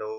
2،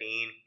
3،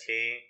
6،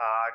8،